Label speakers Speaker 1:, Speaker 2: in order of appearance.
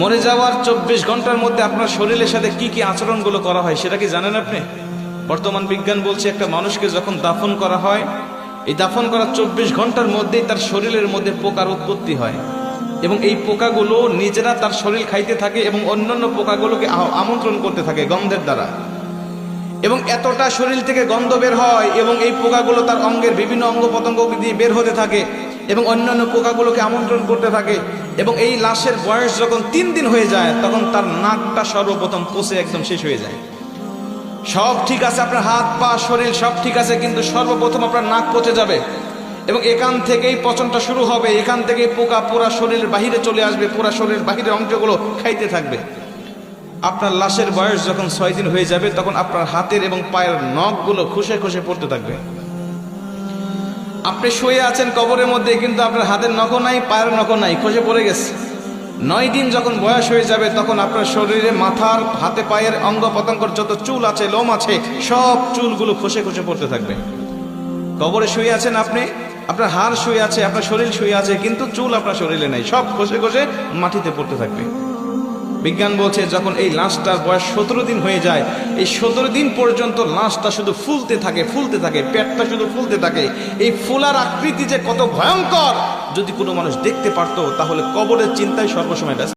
Speaker 1: মরে যাওয়ার 24 ঘন্টার মধ্যে আপনার শরীরের সাথে কি কি আচরণগুলো করা হয় সেটা কি জানেন আপনি? বর্তমান বিজ্ঞান বলছে একটা মানুষকে যখন দাফন করা হয়, এই দাফন করার 24 ঘন্টার মধ্যেই তার শরীরের মধ্যে পোকার উৎপত্তি হয় এবং এই পোকাগুলো নিজেরা তার শরীর খাইতে থাকে এবং অন্যান্য পোকাগুলোকে আমন্ত্রণ করতে থাকে গন্ধের দ্বারা, এবং এতটা শরীর থেকে গন্ধ বের হয় এবং এই পোকাগুলো তার অঙ্গের বিভিন্ন অঙ্গ প্রত্যঙ্গ দিয়ে বের হতে থাকে এবং অন্যান্য পোকাগুলোকে আমন্ত্রণ করতে থাকে। এবং এই লাশের বয়স যখন 3 দিন হয়ে যায় তখন তার নাকটা সর্বপ্রথম পচে একদম শেষ হয়ে যায়। সব ঠিক আছে, আপনার হাত পা শরীর সব ঠিক আছে, কিন্তু সর্বপ্রথম আপনার নাক পচে যাবে এবং এখান থেকেই পচনটা শুরু হবে। এখান থেকেই পোকা পুরা শরীরের বাহিরে চলে আসবে, পুরা শরীরের বাহিরের অংশগুলো খাইতে থাকবে। আপনার লাশের বয়স যখন 6 দিন হয়ে যাবে তখন আপনার হাতের এবং পায়ের নখগুলো খসে খসে পড়তে থাকবে। আপনি শুয়ে আছেন কবরের মধ্যে, কিন্তু আপনার হাতের নখও নাই, পায়ের নখও নাই, খসে পড়ে গেছে। 9 দিন যখন বয়স হয়ে যাবে তখন আপনার শরীরে মাথার হাতে পায়ের অঙ্গ প্রত্যঙ্গের যত চুল আছে, লোম আছে, সব চুলগুলো খসে খসে পড়তে থাকবে। কবরে শুয়ে আছেন আপনি, আপনার হাড় শুয়ে আছে, আপনার শরীর শুয়ে আছে, কিন্তু চুল আপনার শরীরে নেই, সব খসে খসে মাটিতে পড়তে থাকবে। বিজ্ঞান বলছে যখন এই লাশটার বয়স 17 দিন হয়ে যায়, এই 17 দিন পর্যন্ত লাশটা শুধু ফুলতে থাকে, ফুলতে থাকে, পেটটা শুধু ফুলতে থাকে। এই ফুলার আকৃতি যে কত ভয়ঙ্কর, যদি কোনো মানুষ দেখতে পারতো তাহলে কবরের চিন্তায় সর্বসময় ব্যস্ত।